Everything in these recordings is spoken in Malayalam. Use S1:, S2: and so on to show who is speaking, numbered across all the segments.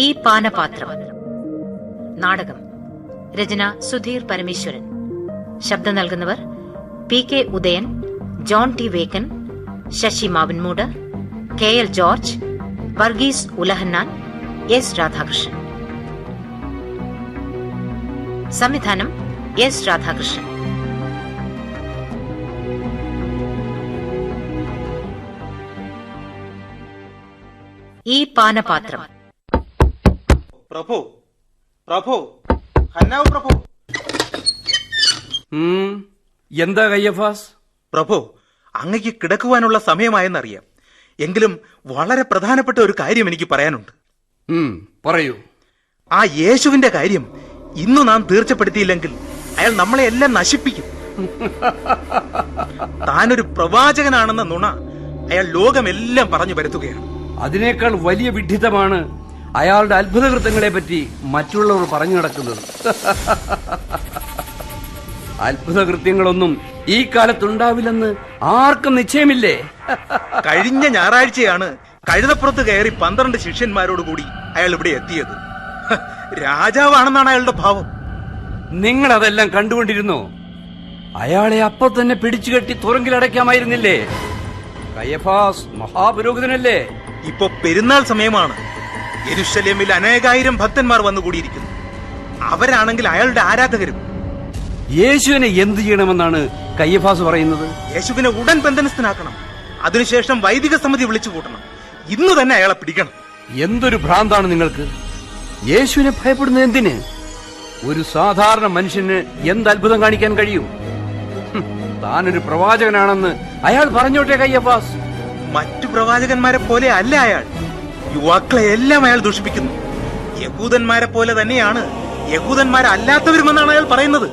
S1: ഈ പാനപാത്രം. നാടകം. രചന സുധീർ പരമേശ്വരൻ. ശബ്ദം നൽകുന്നവർ P K Udayan, John T Vekkan, Sasi Mavinmoodu, K L George, Varghese Ulahannan, S Radhakrishnan. സംവിധാനം എസ് രാധാകൃഷ്ണൻ. ഈ പാനപാത്രം.
S2: പ്രഭു, പ്രഭു, ഹന്നാവ് പ്രഭു.
S3: എന്താ കയ്യഫാസ്?
S2: പ്രഭു, അങ്ങയ്ക്ക് കിടക്കുവാനുള്ള സമയമായെന്നറിയാം. എങ്കിലും വളരെ പ്രധാനപ്പെട്ട ഒരു കാര്യം എനിക്ക് പറയാനുണ്ട്.
S3: പറയൂ.
S2: ആ യേശുവിന്റെ കാര്യം ഇന്നു നാം തീർച്ചപ്പെടുത്തിയില്ലെങ്കിൽ അയാൾ നമ്മളെ എല്ലാം നശിപ്പിക്കും. താനൊരു പ്രവാചകനാണെന്ന നുണ അയാൾ ലോകമെല്ലാം പറഞ്ഞു പരത്തുകയാണ്.
S3: അതിനേക്കാൾ വലിയ വിഡ്ഢിത്തമാണ് അയാളുടെ അത്ഭുതകൃത്യങ്ങളെ പറ്റി മറ്റുള്ളവർ പറഞ്ഞു നടക്കുന്നത്. അത്ഭുതകൃത്യങ്ങളൊന്നും ഈ കാലത്തുണ്ടാവില്ലെന്ന് ആർക്കും നിശ്ചയമില്ലേ?
S2: കഴിഞ്ഞ ഞായറാഴ്ചയാണ് കഴുതപ്പുറത്ത് കയറി 12 ശിഷ്യന്മാരോടുകൂടി അയാൾ ഇവിടെ എത്തിയത്. രാജാവാണെന്നാണ് അയാളുടെ ഭാവം.
S3: നിങ്ങൾ അതെല്ലാം കണ്ടുകൊണ്ടിരുന്നോ? അയാളെ അപ്പോൾ തന്നെ പിടിച്ചുകെട്ടി തുറങ്കിലടയ്ക്കാമായിരുന്നില്ലേ? കയ്യഫാസ് മഹാപുരോഹിതനല്ലേ?
S2: ഇപ്പൊ പെരുന്നാൾ സമയമാണ്. യെരുശലേമിൽ അനേകായിരം ഭക്തന്മാർ വന്നുകൂടിയിരിക്കുന്നു. അവരാണെങ്കിൽ അയാളുടെ ആരാധകരും.
S3: യേശുവിനെ എന്തു ചെയ്യണമെന്നാണ് കയ്യഫാസ് പറയുന്നത്?
S2: യേശുവിനെ ഉടൻ ബന്ധനസ്ഥനാക്കണം. അതിനുശേഷം വൈദിക സമിതി വിളിച്ചു കൂട്ടണം. ഇന്ന് തന്നെ അയാളെ പിടിക്കണം.
S3: എന്തൊരു ഭ്രാന്താണ് നിങ്ങൾക്ക്! യേശുവിനെ ഭയപ്പെടുന്നത് എന്തിന്? ഒരു സാധാരണ മനുഷ്യന് എന്ത് അത്ഭുതം കാണിക്കാൻ കഴിയും? താനൊരു പ്രവാചകനാണെന്ന് അയാൾ പറഞ്ഞോട്ടെ കയ്യഫാസ്.
S2: മറ്റു പ്രവാചകന്മാരെ പോലെ അല്ല അയാൾ. യുവാക്കളെ എല്ലാം അയാൾ ദൂഷിപ്പിക്കുന്നു. യഹൂദന്മാരെ പോലെ തന്നെയാണ് യഹൂദന്മാരല്ലാത്തവരുമെന്നാണ് അയാൾ പറയുന്നത്.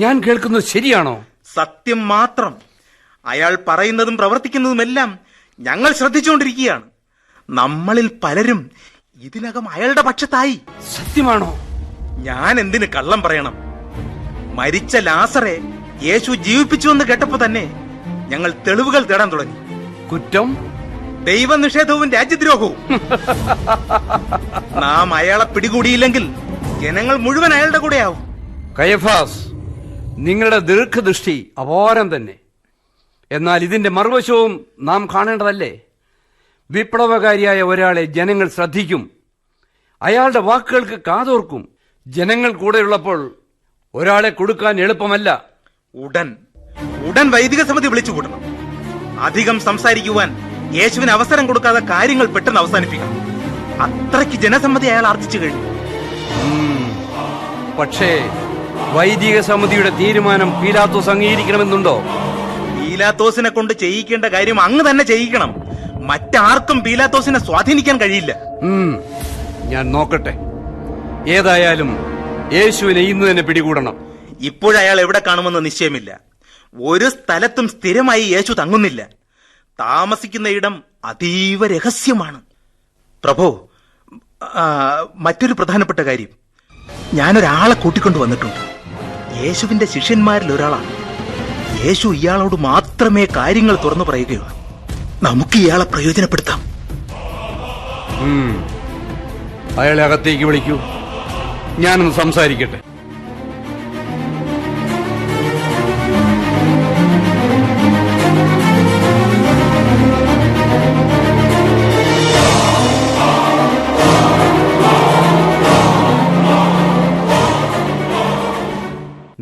S3: ഞാൻ കേൾക്കുന്നത് ശരിയാണോ?
S2: സത്യം മാത്രം. അയാൾ പറയുന്നതും പ്രവർത്തിക്കുന്നതുമെല്ലാം ഞങ്ങൾ ശ്രദ്ധിച്ചുകൊണ്ടിരിക്കുകയാണ്. നമ്മളിൽ പലരും ഇതിനകം അയാളുടെ പക്ഷത്തായി.
S3: സത്യമാണോ?
S2: ഞാൻ എന്തിന് കള്ളം പറയണം? മരിച്ച ലാസറെ യേശു ജീവിപ്പിച്ചുവെന്ന് കേട്ടപ്പോ തന്നെ ഞങ്ങൾ തെളിവുകൾ തേടാൻ തുടങ്ങി.
S3: കുറ്റം?
S2: ദൈവനിഷേധവും രാജ്യദ്രോഹവും. നാം അയാളെ പിടികൂടിയില്ലെങ്കിൽ ജനങ്ങൾ മുഴുവൻ അയാളുടെ കൂടെയാവും.
S3: കയ്യഫാസ്, നിങ്ങളുടെ ദീർഘദൃഷ്ടി അപാരം തന്നെ. എന്നാൽ ഇതിന്റെ മറുവശവും നാം കാണേണ്ടതല്ലേ? വിപ്ലവകാരിയായ ഒരാളെ ജനങ്ങൾ ശ്രദ്ധിക്കും. അയാളുടെ വാക്കുകൾക്ക് കാതോർക്കും. ജനങ്ങൾ കൂടെയുള്ളപ്പോൾ ഒരാളെ കൊടുക്കാൻ എളുപ്പമല്ല.
S2: ഉടൻ വൈദിക സമിതി വിളിച്ചു കൂട്ടണം. അധികം സംസാരിക്കുവാൻ യേശുവിന് അവസരം കൊടുക്കാതെ കാര്യങ്ങൾ പെട്ടെന്ന് അവസാനിപ്പിക്കണം. അത്രയ്ക്ക് ജനസമ്മതി അയാൾ ആർജിച്ചു കഴിഞ്ഞു.
S3: പക്ഷേ വൈദിക സമിതിയുടെ തീരുമാനം പീലാത്തോസ് അംഗീകരിക്കണമെന്നുണ്ടോ?
S2: പീലാത്തോസിനെ കൊണ്ട് ചെയ്യിക്കേണ്ട കാര്യം അങ്ങ് തന്നെ ചെയ്യിക്കണം. മറ്റാർക്കും പീലാത്തോസിനെ സ്വാധീനിക്കാൻ കഴിയില്ല.
S3: ഞാൻ നോക്കട്ടെ. ഏതായാലും യേശുവിനെ ഇന്ന് തന്നെ പിടികൂടണം.
S2: ഇപ്പോഴയാൾ എവിടെ കാണുമെന്ന് നിശ്ചയമില്ല. ഒരു സ്ഥലത്തും സ്ഥിരമായി യേശു തങ്ങുന്നില്ല. താമസിക്കുന്ന ഇടം അതീവ രഹസ്യമാണ്. പ്രഭു, മറ്റൊരു പ്രധാനപ്പെട്ട കാര്യം, ഞാനൊരാളെ കൂട്ടിക്കൊണ്ടു വന്നിട്ടുണ്ട്. യേശുവിന്റെ ശിഷ്യന്മാരിൽ ഒരാളാണ്. യേശു ഇയാളോട് മാത്രമേ കാര്യങ്ങൾ തുറന്നു പറയുകയുള്ളൂ. നമുക്ക് ഇയാളെ പ്രയോജനപ്പെടുത്താം.
S3: അയാളെ അകത്തേക്ക് വിളിക്കൂ. ഞാനൊന്ന് സംസാരിക്കട്ടെ.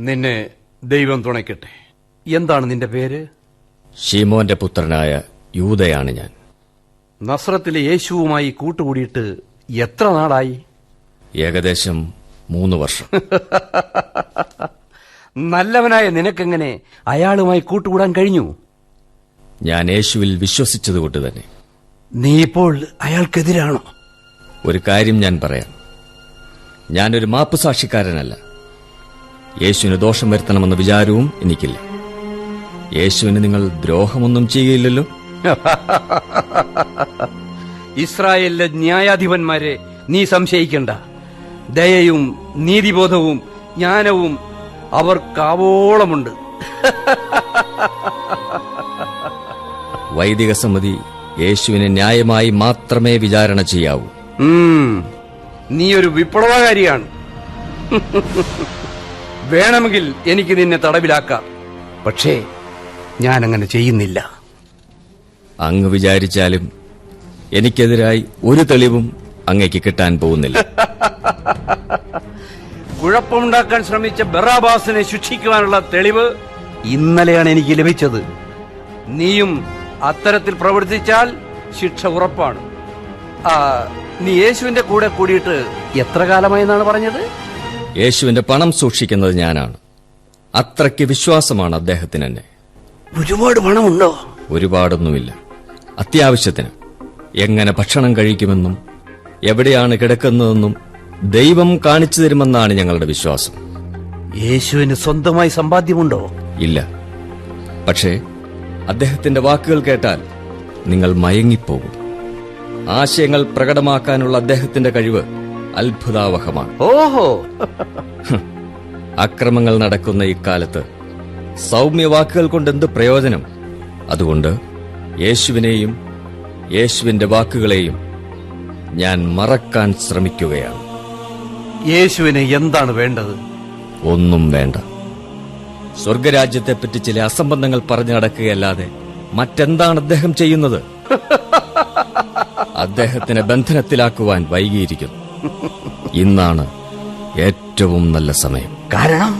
S3: നിന്നെ ദൈവം തുണയ്ക്കട്ടെ. എന്താണ് നിന്റെ പേര്?
S4: ശീമോന്റെ പുത്രനായ യൂദയാണ് ഞാൻ.
S3: നസ്രത്തിലെ യേശുവുമായി കൂട്ടുകൂടിയിട്ട് എത്ര നാളായി?
S4: ഏകദേശം 3 വർഷം.
S3: നല്ലവനായ നിനക്കെങ്ങനെ അയാളുമായി കൂട്ടുകൂടാൻ കഴിഞ്ഞു?
S4: ഞാൻ യേശുവിൽ വിശ്വസിച്ചതുകൊണ്ട് തന്നെ.
S3: നീ ഇപ്പോൾ അയാൾക്കെതിരാണോ?
S4: ഒരു കാര്യം ഞാൻ പറയാം. ഞാനൊരു മാപ്പുസാക്ഷിക്കാരനല്ല. യേശുവിന് ദോഷം വരുത്തണമെന്ന വിചാരവും എനിക്കില്ല. യേശുവിന് നിങ്ങൾ ദ്രോഹമൊന്നും ചെയ്യുകയില്ലല്ലോ.
S3: ഇസ്രായേലിലെ ന്യായാധിപന്മാരെ നീ സംശയിക്കണ്ട. ദയയും നീതിബോധവും ജ്ഞാനവും അവർക്കാവോളമുണ്ട്.
S4: വൈദിക സമിതി യേശുവിനെ ന്യായമായി മാത്രമേ വിചാരണ ചെയ്യാവൂ.
S3: നീ ഒരു വിപ്ലവകാരിയാണ്. വേണമെങ്കിൽ എനിക്ക് നിന്നെ തടവിലാക്കാം. പക്ഷേ ഞാൻ അങ്ങനെ ചെയ്യുന്നില്ല.
S4: അങ്ങ് വിചാരിച്ചാലും എനിക്കെതിരായി ഒരു തെളിവും അങ്ങേക്ക് കിട്ടാൻ പോകുന്നില്ല.
S3: കുഴപ്പമുണ്ടാക്കാൻ ശ്രമിച്ച ബറാബാസിനെ ശിക്ഷിക്കുവാനുള്ള തെളിവ് ഇന്നലെയാണ് എനിക്ക് ലഭിച്ചത്. നീയും അത്തരത്തിൽ പ്രവർത്തിച്ചാൽ ശിക്ഷ ഉറപ്പാണ്. നീ യേശുവിന്റെ കൂടെ കൂടിയിട്ട് എത്ര കാലമായി എന്നാണ് പറഞ്ഞത്?
S4: യേശുവിന്റെ പണം സൂക്ഷിക്കുന്നത് ഞാനാണ്. അത്രയ്ക്ക് വിശ്വാസമാണ് അദ്ദേഹത്തിന് എന്നെ.
S3: ഒരുപാട് പണമുണ്ടോ?
S4: ഒരുപാടൊന്നുമില്ല, അത്യാവശ്യത്തിന്. എങ്ങനെ ഭക്ഷണം കഴിക്കുമെന്നും എവിടെയാണ് കിടക്കുന്നതെന്നും ദൈവം കാണിച്ചു തരുമെന്നാണ് ഞങ്ങളുടെ വിശ്വാസം.
S3: യേശുവിന് സ്വന്തമായി സമ്പാദ്യമുണ്ടോ?
S4: ഇല്ല. പക്ഷേ അദ്ദേഹത്തിന്റെ വാക്കുകൾ കേട്ടാൽ നിങ്ങൾ മയങ്ങിപ്പോകും. ആശയങ്ങൾ പ്രകടമാക്കാനുള്ള അദ്ദേഹത്തിന്റെ കഴിവ് അത്ഭുതാവഹമാണ്.
S3: ഓഹോ.
S4: അക്രമങ്ങൾ നടക്കുന്ന ഇക്കാലത്ത് സൗമ്യവാക്കുകൾ കൊണ്ട് എന്ത് പ്രയോജനം? അതുകൊണ്ട് യേശുവിനെയും യേശുവിന്റെ വാക്കുകളെയും ഞാൻ മറക്കാൻ ശ്രമിക്കുകയാണ്.
S3: യേശുവിന് എന്താണ് വേണ്ടത്?
S4: ഒന്നും വേണ്ട. സ്വർഗരാജ്യത്തെപ്പറ്റി ചില അസംബന്ധങ്ങൾ പറഞ്ഞു നടക്കുകയല്ലാതെ മറ്റെന്താണ് അദ്ദേഹം ചെയ്യുന്നത്? അദ്ദേഹത്തിനെ ബന്ധനത്തിലാക്കുവാൻ വൈകിയിരിക്കുന്നു. ഇന്നാണ് ഏറ്റവും നല്ല സമയം.
S3: കാരണം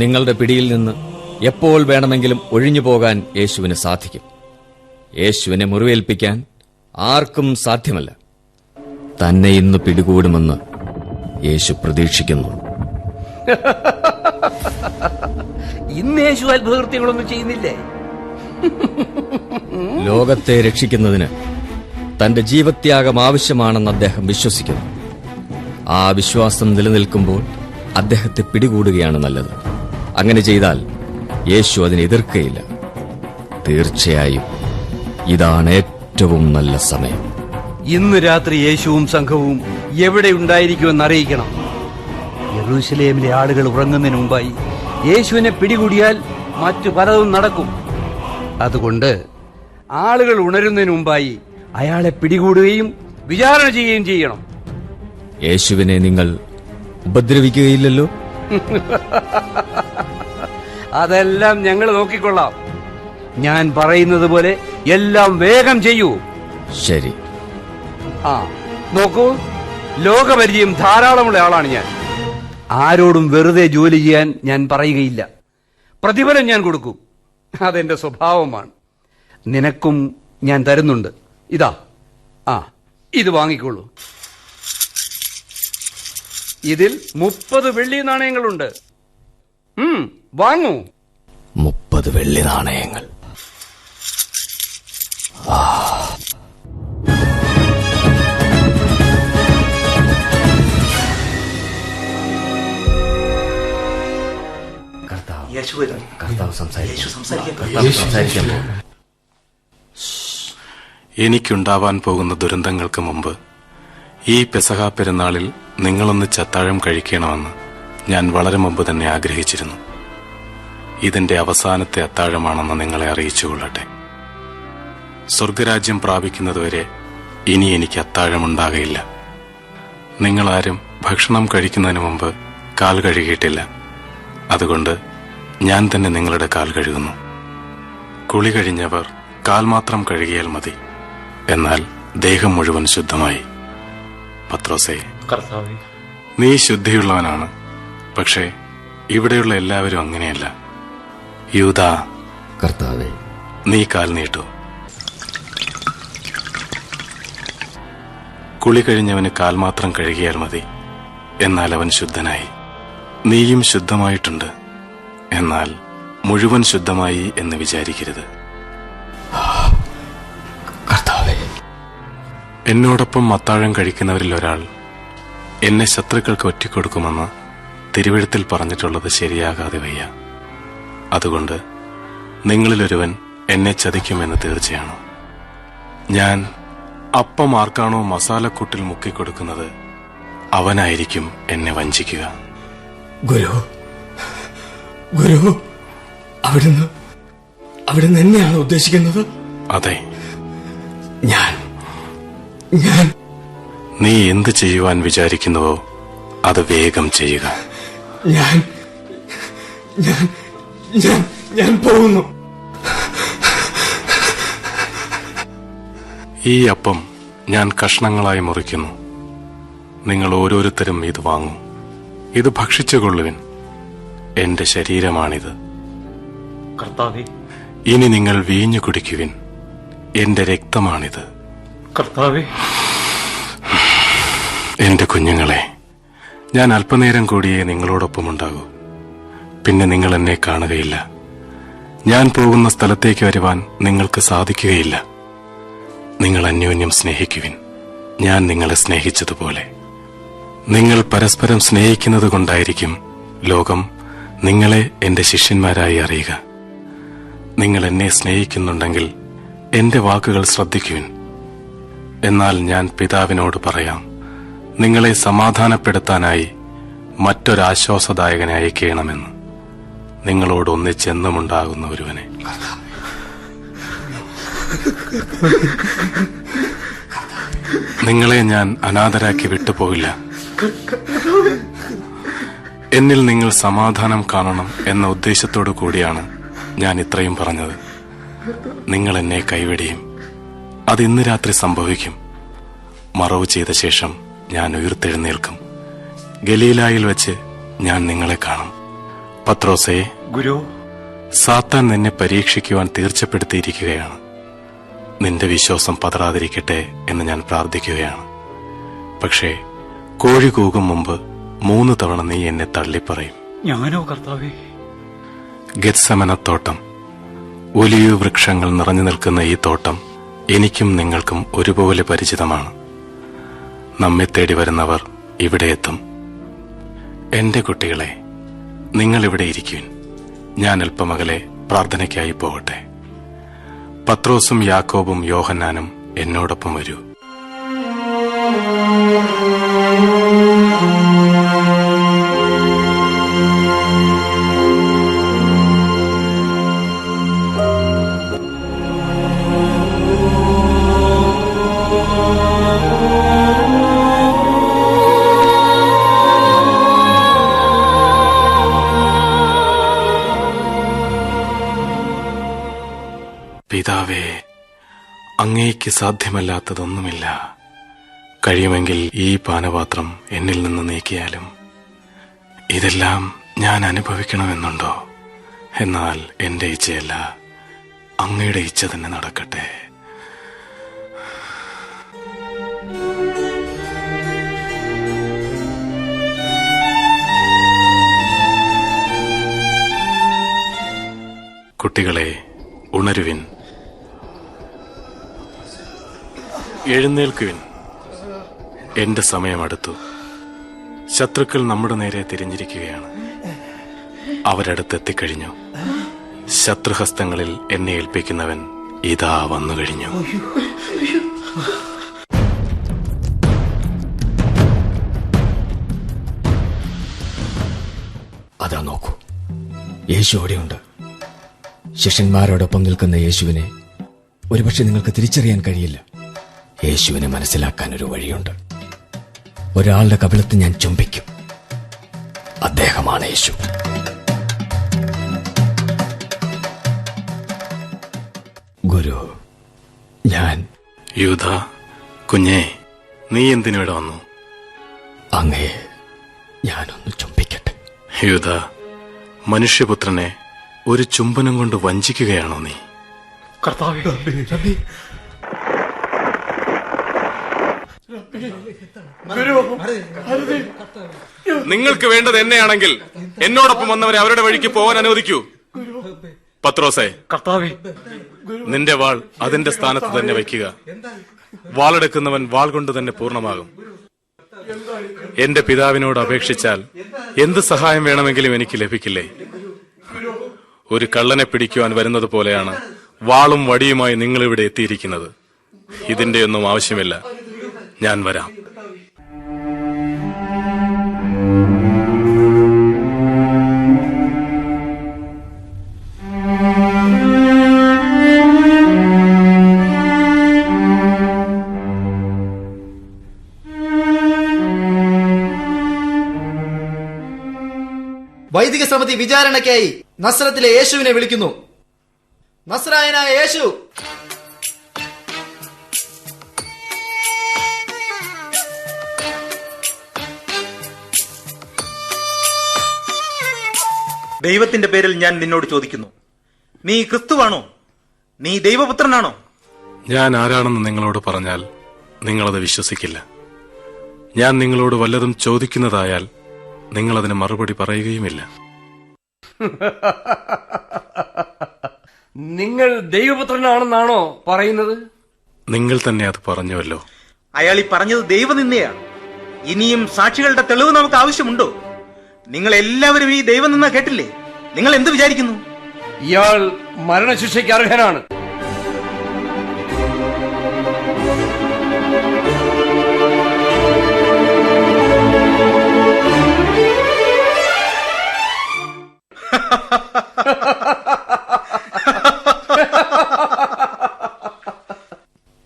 S4: നിങ്ങളുടെ പിടിയിൽ നിന്ന് എപ്പോൾ വേണമെങ്കിലും ഒഴിഞ്ഞു പോകാൻ യേശുവിന് സാധിക്കും. യേശുവിനെ മുറിവേൽപ്പിക്കാൻ ആർക്കും സാധ്യമല്ല. തന്നെ ഇന്ന് പിടികൂടുമെന്ന് യേശു പ്രതീക്ഷിക്കുന്നു.
S3: ഇന്ന് യേശു അത്ഭുതകൃത്യങ്ങളൊന്നും ചെയ്യുന്നില്ലേ?
S4: ലോകത്തെ രക്ഷിക്കുന്നതിന് തന്റെ ജീവത്യാഗം ആവശ്യമാണെന്ന് അദ്ദേഹം വിശ്വസിക്കുന്നു. ആ വിശ്വാസം നിലനിൽക്കുമ്പോൾ അദ്ദേഹത്തെ പിടികൂടുകയാണ് നല്ലത്. അങ്ങനെ ചെയ്താൽ യേശു അതിനെ എതിർക്കയില്ല. തീർച്ചയായും ഇതാണ് ഏറ്റവും നല്ല സമയം.
S3: ഇന്ന് രാത്രി യേശുവും സംഘവും എവിടെ ഉണ്ടായിരിക്കുമെന്ന് അറിയിക്കണം. യെരൂശലേമിലെ ആളുകൾ ഉറങ്ങുന്നതിന് മുമ്പായി യേശുവിനെ പിടികൂടിയാൽ മറ്റു പലതും നടക്കും. അതുകൊണ്ട് ആളുകൾ ഉണരുന്നതിന് മുമ്പായി അയാളെ പിടികൂടുകയും വിചാരണ ചെയ്യുകയും ചെയ്യണം.
S4: യേശുവിനെ നിങ്ങൾ ഉപദ്രവിക്കുകയില്ലല്ലോ?
S3: അതെല്ലാം ഞങ്ങൾ നോക്കിക്കൊള്ളാം. ഞാൻ പറയുന്നത് പോലെ എല്ലാം വേഗം ചെയ്യൂ.
S4: ശരി.
S3: നോക്കൂ, ലോകപരിചയം ധാരാളമുള്ള ആളാണ് ഞാൻ. ആരോടും വെറുതെ ജോലി ചെയ്യാൻ ഞാൻ പറയുകയില്ല. പ്രതിഫലം ഞാൻ കൊടുക്കും. അതെന്റെ സ്വഭാവമാണ്. നിനക്കും ഞാൻ തരുന്നുണ്ട്. ഇതാ, ഇത് വാങ്ങിക്കോളൂ. ഇതിൽ 30 വെള്ളി നാണയങ്ങളുണ്ട്. വാങ്ങൂ.
S4: 30 വെള്ളി നാണയങ്ങൾ.
S5: എനിക്കുണ്ടാവാൻ പോകുന്ന ദുരന്തങ്ങൾക്ക് മുമ്പ് ഈ പെസഹ പെരുന്നാളിൽ നിങ്ങളൊന്നിച്ച് അത്താഴം കഴിക്കണമെന്ന് ഞാൻ വളരെ മുമ്പ് തന്നെ ആഗ്രഹിച്ചിരുന്നു. ഇതിന്റെ അവസാനത്തെ അത്താഴമാണെന്ന് നിങ്ങളെ അറിയിച്ചുകൊള്ളട്ടെ. സ്വർഗരാജ്യം പ്രാപിക്കുന്നതുവരെ ഇനി എനിക്ക് അത്താഴമുണ്ടാകയില്ല. നിങ്ങളാരും ഭക്ഷണം കഴിക്കുന്നതിന് മുമ്പ് കാൽ കഴുകിയിട്ടില്ല. അതുകൊണ്ട് ഞാൻ തന്നെ നിങ്ങളുടെ കാൽ കഴുകുന്നു. കുളി കഴിഞ്ഞവർ കാൽ മാത്രം കഴുകിയാൽ മതി, എന്നാൽ ദേഹം മുഴുവൻ ശുദ്ധമായി. പത്രോസേ, നീ ശുദ്ധിയുള്ളവനാണ്. പക്ഷേ ഇവിടെയുള്ള എല്ലാവരും അങ്ങനെയല്ല. യൂദാ,
S4: കർത്താവേ,
S5: നീ കാൽ നീട്ടു. കുളി കഴിഞ്ഞവന് കാൽ മാത്രം കഴുകിയാൽ മതി, എന്നാൽ അവൻ ശുദ്ധനായി. നീയും ശുദ്ധമായിട്ടുണ്ട്, എന്നാൽ മുഴുവൻ ശുദ്ധമായി എന്ന് വിചാരിക്കരുത്.
S4: കർത്താവേ,
S5: എന്നോടൊപ്പം അത്താഴം കഴിക്കുന്നവരിൽ ഒരാൾ എന്നെ ശത്രുക്കൾക്ക് ഒറ്റിക്കൊടുക്കുമെന്ന് തിരുവെഴുത്തിൽ പറഞ്ഞിട്ടുള്ളത് ശരിയാകാതെ വയ്യ. അതുകൊണ്ട് നിങ്ങളിലൊരുവൻ എന്നെ ചതിക്കുമെന്ന് തീർച്ചയാണ്. ഞാൻ അപ്പം ആർക്കാണോ മസാലക്കൂട്ടിൽ മുക്കിക്കൊടുക്കുന്നത് അവനായിരിക്കും എന്നെ വഞ്ചിക്കുക.
S4: ഗുരു, അവിടുന്ന് എന്നെയാണ് ഉദ്ദേശിക്കുന്നത്?
S5: അതെ,
S4: ഞാൻ
S5: നീ എന്ത് ചെയ്യുവാൻ വിചാരിക്കുന്നുവോ അത് വേഗം ചെയ്യുക.
S6: ഞാൻ പോകുന്നു.
S5: ഈ അപ്പം ഞാൻ കഷ്ണങ്ങളായി മുറിക്കുന്നു. നിങ്ങൾ ഓരോരുത്തരും ഇത് വാങ്ങൂ. ഇത് ഭക്ഷിച്ചുകൊള്ളുവിൻ. എന്റെ ശരീരമാണിത്.
S6: കർത്താവേ,
S5: ഇനി നിങ്ങൾ വീഞ്ഞു കുടിക്കുവിൻ. എന്റെ രക്തമാണിത്.
S6: കർത്താവേ,
S5: എന്റെ കുഞ്ഞുങ്ങളെ, ഞാൻ അല്പനേരം കൂടിയേ നിങ്ങളോടൊപ്പമുണ്ടാകൂ. പിന്നെ നിങ്ങൾ എന്നെ കാണുകയില്ല. ഞാൻ പോകുന്ന സ്ഥലത്തേക്ക് വരുവാൻ നിങ്ങൾക്ക് സാധിക്കുകയില്ല. നിങ്ങൾ അന്യോന്യം സ്നേഹിക്കുവിൻ, ഞാൻ നിങ്ങളെ സ്നേഹിച്ചതുപോലെ. നിങ്ങൾ പരസ്പരം സ്നേഹിക്കുന്നത് കൊണ്ടായിരിക്കും ലോകം നിങ്ങളെ എന്റെ ശിഷ്യന്മാരായി അറിയുക. നിങ്ങൾ എന്നെ സ്നേഹിക്കുന്നുണ്ടെങ്കിൽ എന്റെ വാക്കുകൾ ശ്രദ്ധിക്കുവിൻ. എന്നാൽ ഞാൻ പിതാവിനോട് പറയാം, നിങ്ങളെ സമാധാനപ്പെടുത്താനായി മറ്റൊരാശ്വാസദായകനെ അയക്കണമെന്ന്, നിങ്ങളോട് ഒന്നിച്ചെന്നുമുണ്ടാകുന്ന ഒരുവനെ. നിങ്ങളെ ഞാൻ അനാഥരാക്കി വിട്ടുപോകില്ല. എന്നിൽ നിങ്ങൾ സമാധാനം കാണണം എന്ന ഉദ്ദേശത്തോടു കൂടിയാണ് ഞാൻ ഇത്രയും പറഞ്ഞത്. നിങ്ങൾ എന്നെ കൈവെടിയും. അത് ഇന്ന് രാത്രി സംഭവിക്കും. മറവ് ചെയ്ത ശേഷം ഞാൻ ഉയർത്തെഴുന്നേൽക്കും. ഗലീലായിൽ വെച്ച് ഞാൻ നിങ്ങളെ കാണും. പത്രോസേ,
S6: ഗുരു,
S5: സാത്താൻ നിന്നെ പരീക്ഷിക്കുവാൻ തീർച്ചപ്പെടുത്തിയിരിക്കുകയാണ്. നിന്റെ വിശ്വാസം പതറാതിരിക്കട്ടെ എന്ന് ഞാൻ പ്രാർത്ഥിക്കുകയാണ്. പക്ഷേ കോഴി കൂകും മുമ്പ് 3 തവണ നീ എന്നെ തള്ളിപ്പറയും.
S6: ഞാനോ കർത്താവേ?
S5: ഗെത്സമനത്തോട്ടം, ഒലിവ് വൃക്ഷങ്ങൾ നിറഞ്ഞു നിൽക്കുന്ന ഈ തോട്ടം എനിക്കും നിങ്ങൾക്കും ഒരുപോലെ പരിചിതമാണ്. നമ്മെ തേടി വരുന്നവർ ഇവിടെ എത്തും. എന്റെ കുട്ടികളെ, നിങ്ങൾ ഇവിടെ ഇരിക്കുവിൻ. ഞാൻ അല്പമകലെ പ്രാർത്ഥനയ്ക്കായി പോകട്ടെ. പത്രോസും യാക്കോബും യോഹന്നാനും എന്നോടൊപ്പം വരൂ. പിതാവേ, അങ്ങേക്ക് സാധ്യമല്ലാത്തതൊന്നുമില്ല. കഴിയുമെങ്കിൽ ഈ പാനപാത്രം എന്നിൽ നിന്ന് നീക്കിയാലും. ഇതെല്ലാം ഞാൻ അനുഭവിക്കണമെന്നുണ്ടോ? എന്നാൽ എന്റെ ഇച്ഛയല്ല, അങ്ങയുടെ ഇച്ഛ തന്നെ നടക്കട്ടെ. കുട്ടികളെ, ഉണരുവിൻ, എഴുന്നേൽക്കുവിൻ. എന്റെ സമയമടുത്തു. ശത്രുക്കൾ നമ്മുടെ നേരെ തിരിഞ്ഞിരിക്കുകയാണ്. അവരടുത്തെത്തിക്കഴിഞ്ഞു. ശത്രുഹസ്തങ്ങളിൽ എന്നെ ഏൽപ്പിക്കുന്നവൻ ഇതാ വന്നു കഴിഞ്ഞു.
S4: അതാ നോക്കൂ, യേശു അവിടെയുണ്ട്. ശിഷ്യന്മാരോടൊപ്പം നിൽക്കുന്ന യേശുവിനെ ഒരുപക്ഷെ നിങ്ങൾക്ക് തിരിച്ചറിയാൻ കഴിയില്ല. യേശുവിനെ മനസ്സിലാക്കാൻ ഒരു വഴിയുണ്ട്. ഒരാളുടെ കവിളത്ത് ഞാൻ ചുംബിക്കും. അദ്ദേഹമാണ് യേശു. ഗുരു, ഞാൻ
S5: യൂദ, കുഞ്ഞേ, നീ എന്തിനിവിടെ വന്നു?
S4: അങ്ങയെ ഞാനൊന്ന് ചുംബിക്കട്ടെ.
S5: യൂദ, മനുഷ്യപുത്രനെ ഒരു ചുംബനം കൊണ്ട് വഞ്ചിക്കുകയാണോ നീ?
S6: കർത്താവേ,
S5: നിങ്ങൾക്ക് വേണ്ടത് എന്നെയാണെങ്കിൽ എന്നോടൊപ്പം വന്നവരെ അവരുടെ വഴിക്ക് പോകാൻ അനുവദിക്കൂ. പത്രോസേ,
S6: കർത്താവേ,
S5: നിന്റെ വാൾ അതിന്റെ സ്ഥാനത്ത് തന്നെ വയ്ക്കുക. വാളെടുക്കുന്നവൻ വാൾ കൊണ്ട് തന്നെ പൂർണ്ണമാകും. എന്റെ പിതാവിനോട് അപേക്ഷിച്ചാൽ എന്ത് സഹായം വേണമെങ്കിലും എനിക്ക് ലഭിക്കില്ലേ? ഒരു കള്ളനെ പിടിക്കുവാൻ വരുന്നത് പോലെയാണ് വാളും വടിയുമായി നിങ്ങളിവിടെ എത്തിയിരിക്കുന്നത്. ഇതിന്റെയൊന്നും ആവശ്യമില്ല. ഞാൻ വരാം.
S7: വൈദിക സമിതി വിചാരണയ്ക്കായി നസ്രത്തിലെ യേശുവിനെ വിളിക്കുന്നു. നസ്രായനായ യേശു!
S2: ദൈവത്തിന്റെ പേരിൽ ഞാൻ നിന്നോട് ചോദിക്കുന്നു, നീ ക്രിസ്തുവാണോ? നീ ദൈവപുത്രനാണോ?
S5: ഞാൻ ആരാണെന്ന് നിങ്ങളോട് പറഞ്ഞാൽ നിങ്ങളത് വിശ്വസിക്കില്ല. ഞാൻ നിങ്ങളോട് വല്ലതും ചോദിക്കുന്നതായാൽ നിങ്ങളതിന് മറുപടി പറയുകയുമില്ല.
S3: നിങ്ങൾ ദൈവപുത്രനാണെന്നാണോ പറയുന്നത്?
S5: നിങ്ങൾ തന്നെ അത് പറഞ്ഞുവല്ലോ.
S2: അയാൾ ഈ പറഞ്ഞത് ദൈവനിന്ദയാണ്. ഇനിയും സാക്ഷികളുടെ തെളിവ് നമുക്ക് ആവശ്യമുണ്ടോ? നിങ്ങൾ എല്ലാവരും ഈ ദൈവനിന്ദ കേട്ടില്ലേ? നിങ്ങൾ എന്ത് വിചാരിക്കുന്നു?
S3: ഇയാൾ മരണശിക്ഷയ്ക്ക് അർഹനാണ്.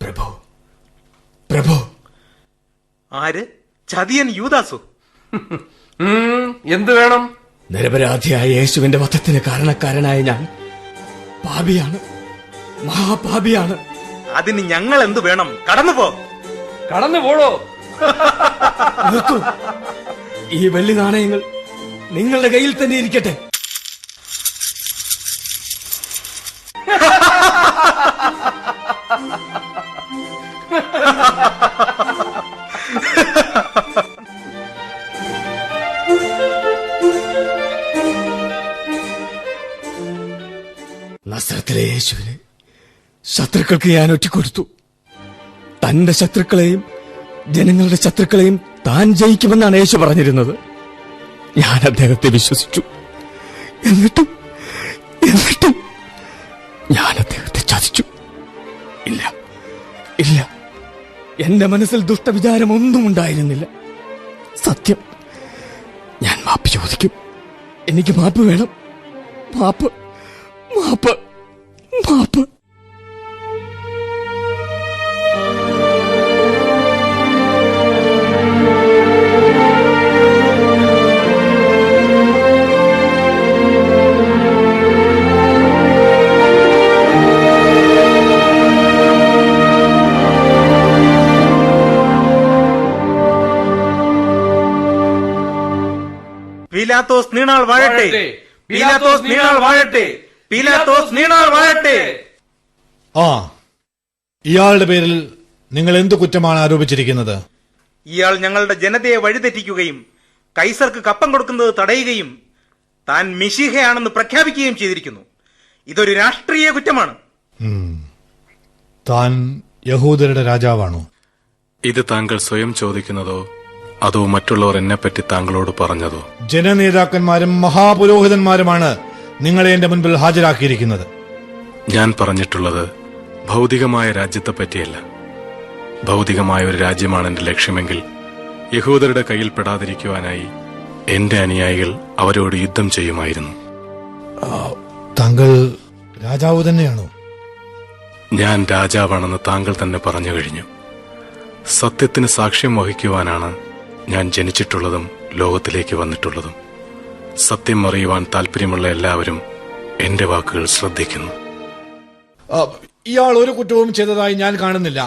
S4: പ്രഭു, പ്രഭു.
S2: ആര്? ചതിയൻ യൂദാസു?
S3: എന്ത് വേണം?
S4: നിരപരാധിയായ യേശുവിന്റെ വധത്തിന് കാരണക്കാരനായ ഞാൻ പാപിയാണ്, മഹാപാപിയാണ്.
S2: അതിന് ഞങ്ങൾ എന്ത് വേണം? കടന്നുപോ.
S3: കടന്നു പോടോ.
S4: നിർത്തൂ. ഈ വെള്ളി നാണയങ്ങൾ നിങ്ങളുടെ കയ്യിൽ തന്നെ ഇരിക്കട്ടെ. നസ്രത്തിലെ യേശുവിനെ ശത്രുക്കൾക്ക് ഞാൻ ഒറ്റിക്കൊടുത്തു. തന്റെ ശത്രുക്കളെയും ജനങ്ങളുടെ ശത്രുക്കളെയും താൻ ജയിക്കുമെന്നാണ് യേശു പറഞ്ഞിരുന്നത്. ഞാൻ അദ്ദേഹത്തെ വിശ്വസിച്ചു. എന്നിട്ടും ഞാൻ അദ്ദേഹത്തെ ചതിച്ചു. ഇല്ല ഇല്ല, എന്റെ മനസ്സിൽ ദുഷ്ടവിചാരം ഒന്നും ഉണ്ടായിരുന്നില്ല. സത്യം, ഞാൻ മാപ്പ് ചോദിക്കും. എനിക്ക് മാപ്പ് വേണം. മാപ്പ്, മാപ്പ്, മാപ്പ്.
S2: പീലാത്തോസ് നീണാൾ വാഴട്ടെ! പീലാത്തോസ് നീണാൾ വാഴട്ടെ! പീലാത്തോസ് നീണാൾ വാഴട്ടെ!
S8: ഇയാളുടെ പേരിൽ നിങ്ങൾ എന്ത് കുറ്റമാണ് ആരോപിച്ചിരിക്കുന്നത്?
S2: ഇയാൾ ഞങ്ങളുടെ ജനതയെ വഴിതെറ്റിക്കുകയും കൈസർക്ക് കപ്പം കൊടുക്കുന്നത് തടയുകയും താൻ മിശിഹയാണെന്ന് പ്രഖ്യാപിക്കുകയും ചെയ്തിരിക്കുന്നു. ഇതൊരു രാഷ്ട്രീയ കുറ്റമാണ്.
S8: താൻ യഹൂദരുടെ രാജാവാണോ?
S5: ഇത് താങ്കൾ സ്വയം ചോദിക്കുന്നതോ അതോ മറ്റുള്ളവർ എന്നെപ്പറ്റി താങ്കളോട് പറഞ്ഞതോ?
S8: ജനനേതാക്കന്മാരും മഹാപുരോഹിതന്മാരുമാണ് നിങ്ങളെ എന്റെ മുൻപിൽ ഹാജരാക്കിയിരിക്കുന്നത്.
S5: ഞാൻ പറഞ്ഞിട്ടുള്ളത് ഭൗതികമായ രാജ്യത്തെ പറ്റിയല്ല. ഭൗതികമായ ഒരു രാജ്യമാണ് എന്റെ ലക്ഷ്യമെങ്കിൽ യഹൂദരുടെ കയ്യിൽ പെടാതിരിക്കുവാനായി എന്റെ അനുയായികൾ അവരോട് യുദ്ധം ചെയ്യുമായിരുന്നു.
S8: താങ്കൾ രാജാവ് തന്നെയാണോ?
S5: ഞാൻ രാജാവാണെന്ന് താങ്കൾ തന്നെ പറഞ്ഞു കഴിഞ്ഞു. സത്യത്തിന് സാക്ഷ്യം വഹിക്കുവാനാണ് ഞാൻ ജനിച്ചിട്ടുള്ളതും ലോകത്തിലേക്ക് വന്നിട്ടുള്ളതും. സത്യം അറിയുവാൻ താല്പര്യമുള്ള എല്ലാവരും എന്റെ വാക്കുകൾ ശ്രദ്ധിക്കുന്നു.
S8: ഇയാൾ ഒരു കുറ്റവും ചെയ്തതായി ഞാൻ കാണുന്നില്ല.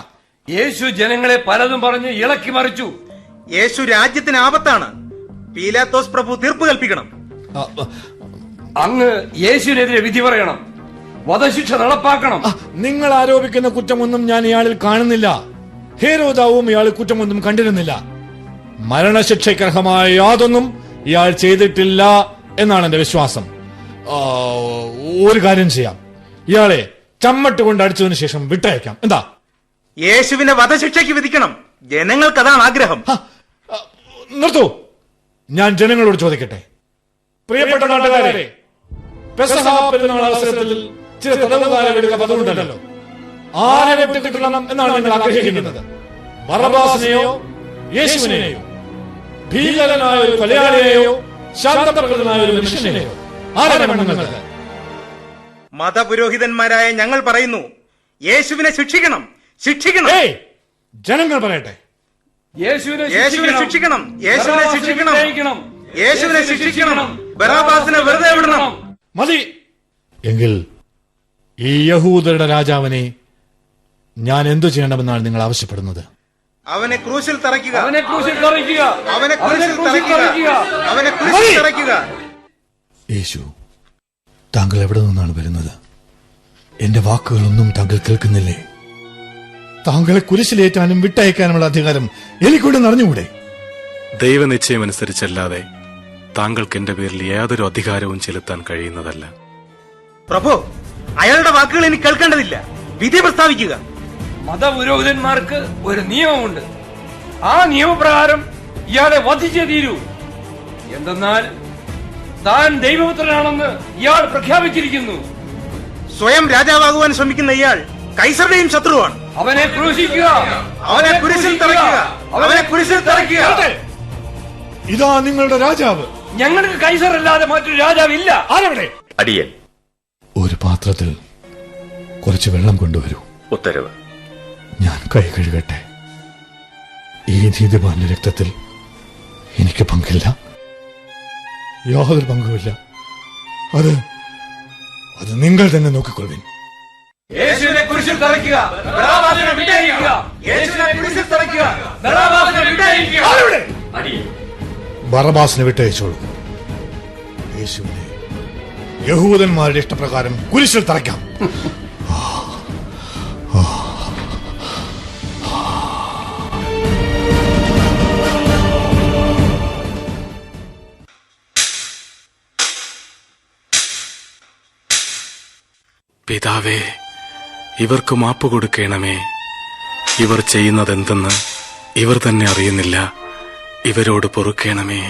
S3: യേശു ജനങ്ങളെ പലതും പറഞ്ഞ് ഇളക്കി മറിച്ചു.
S2: യേശു രാജ്യത്തിന് ആപത്താണ്. പീലാത്തോസ് പ്രഭു തീർപ്പ് കൽപ്പിക്കണം.
S3: അങ്ങ് യേശുവിനെതിരെ വിധി പറയണം. വധശിക്ഷ നടപ്പാക്കണം.
S8: നിങ്ങൾ ആരോപിക്കുന്ന കുറ്റമൊന്നും ഞാൻ ഇയാളിൽ കാണുന്നില്ല. ഹേരോദാവും ഇയാൾ കുറ്റമൊന്നും കണ്ടിരുന്നില്ല. മരണശിക്ഷയ്ക്കർഹമായ യാതൊന്നും ഇയാൾ ചെയ്തിട്ടില്ല എന്നാണ് എന്റെ വിശ്വാസം. ഒരു കാര്യം ചെയ്യാം, ഇയാളെ ചമ്മട്ട് കൊണ്ട് അടിച്ചതിനു ശേഷം വിട്ടയക്കാം. എന്താ?
S2: യേശുവിനെ വധശിക്ഷയ്ക്ക് വിധിക്കണം. ജനങ്ങൾക്ക് അതാണ് ആഗ്രഹം.
S8: നിർത്തൂ. ഞാൻ ജനങ്ങളോട് ചോദിക്കട്ടെ. പ്രിയപ്പെട്ട നാട്ടുകാരെ, പെസഹ പെരുന്നാൾ അവസരത്തിൽ ചില തടവുകാരെ വിടുക പതിവുണ്ടല്ലോ. ആരെ വിട്ട് കിട്ടണം എന്നാണ് നിങ്ങൾ ആഗ്രഹിക്കുന്നത്? ബറബ്ബാസിനെയോ യേശുവിനെയോ? ഭീകരനായ ഒരു കൊലയാളിയെയോ ശാന്തപ്രകൃതനായ ഒരു മനുഷ്യനെയോ? ആരെ വേണം നിങ്ങൾക്ക്?
S2: മതപുരോഹിതന്മാരായ ഞങ്ങൾ പറയുന്നു, യേശുവിനെ ശിക്ഷിക്കണം, ശിക്ഷിക്കണം.
S8: ജനങ്ങൾ പറയട്ടെ.
S3: യേശുവിനെ
S2: ശിക്ഷിക്കണം, യേശുവിനെ ശിക്ഷിക്കണം. യേശുവിനെ ശിക്ഷിക്കണം, ബറാബാസിനെ വെറുതെ വിടണം.
S8: മതി. എങ്കിൽ ഈ യഹൂദരുടെ രാജാവിനെ ഞാൻ എന്തു ചെയ്യണമെന്നാണ് നിങ്ങൾ ആവശ്യപ്പെടുന്നത്?
S2: അവനെ ക്രൂശിൽ തറയ്ക്കുക,
S3: അവനെ ക്രൂശിൽ തറയ്ക്കുക,
S2: അവനെ ക്രൂശിൽ തറയ്ക്കുക, അവനെ ക്രൂശിൽ തറയ്ക്കുക.
S8: യേശു, താങ്കൾ എവിടെ നിന്നാണ് വരുന്നത്? എന്റെ വാക്കുകളൊന്നും താങ്കൾ കേൾക്കുന്നില്ലേ? താങ്കളെ കുരിശിലേറ്റാനും വിട്ടയക്കാനുമുള്ള അധികാരം എനിക്കൊണ്ട് അറിഞ്ഞുകൂടെ?
S5: ദൈവനിശ്ചയമനുസരിച്ചല്ലാതെ താങ്കൾക്ക് എന്റെ പേരിൽ യാതൊരു അധികാരവും ചെലുത്താൻ കഴിയുന്നതല്ല.
S2: പ്രഭു, അയാളുടെ വാക്കുകൾ എനിക്ക് കേൾക്കേണ്ടതില്ല. വിധി പ്രസ്താവിക്കുക.
S3: മതപുരോഹിതന്മാർക്ക് ഒരു നിയമമുണ്ട്. ആ നിയമപ്രകാരം ഇയാളെ വധിച്ചേ തീരൂ. എന്തെന്നാൽ താൻ ദൈവപുത്രനാണെന്ന് ഇയാൾ പ്രഖ്യാപിച്ചിരിക്കുന്നു.
S2: സ്വയം രാജാവാകുവാൻ ശ്രമിക്കുന്ന ഇയാൾ കൈസറുടെയും ശത്രുവാണ്.
S3: അവനെ ക്രൂശിക്കുക,
S2: അവനെ കുരിശിൽ തറയ്ക്കുക, അവനെ കുരിശിൽ തറയ്ക്കുക.
S8: ഇതാ നിങ്ങളുടെ രാജാവ്.
S3: ഞങ്ങൾക്ക് കൈസർ അല്ലാതെ മറ്റൊരു രാജാവില്ല.
S8: ആരവിടെ?
S9: അടിയൻ.
S8: ഒരു പാത്രത്തിൽ കുറച്ച് വെള്ളം കൊണ്ടുവരൂ.
S9: ഉത്തരവ്.
S8: ഞാൻ കൈ കഴുകട്ടെ. ഈ നീതിമാന്റെ രക്തത്തിൽ എനിക്ക് പങ്കില്ല, യാതൊരു പങ്കുമില്ല. അത് നിങ്ങൾ തന്നെ നോക്കിക്കൊള്ളുവിൻ.
S3: യേശുവിനെ കുരിശിൽ തറയ്ക്കുക, ബറാബാസിനെ വിട്ടയക്കുക. യേശുവിനെ കുരിശിൽ തറയ്ക്കുക, ബറാബാസിനെ വിട്ടയക്കുക.
S8: ആരവിടെ?
S9: അടിയൻ.
S8: ബറബാസിനെ വിട്ടയച്ചോളൂ. യേശുവിനെ യഹൂദന്മാരുടെ ഇഷ്ടപ്രകാരം കുരിശിൽ തറയ്ക്കാം.
S5: പിതാവേ, ഇവർക്ക് മാപ്പ് കൊടുക്കണമേ. ഇവർ ചെയ്യുന്നതെന്തെന്ന് ഇവർ തന്നെ അറിയുന്നില്ല. ഇവരോട് പൊറുക്കണമേ.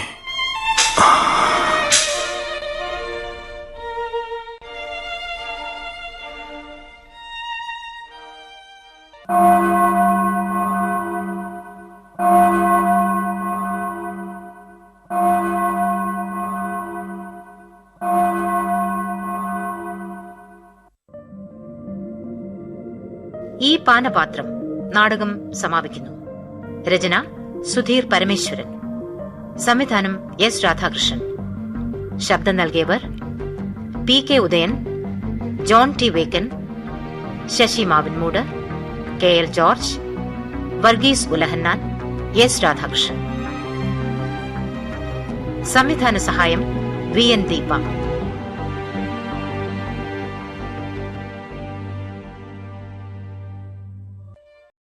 S1: ഈ പാനപാത്രം നാടകം സമാപിക്കുന്നു. രചന സുധീർ പരമേശ്വരൻ. സംവിധാനം എസ് രാധാകൃഷ്ണൻ. ശബ്ദം നൽകിയവർ P K Udayan, John T Vekkan, Sasi Mavinmoodu, K L George, Varghese Ulahannan, S Radhakrishnan. സംവിധാന സഹായം വി എൻ ദീപ.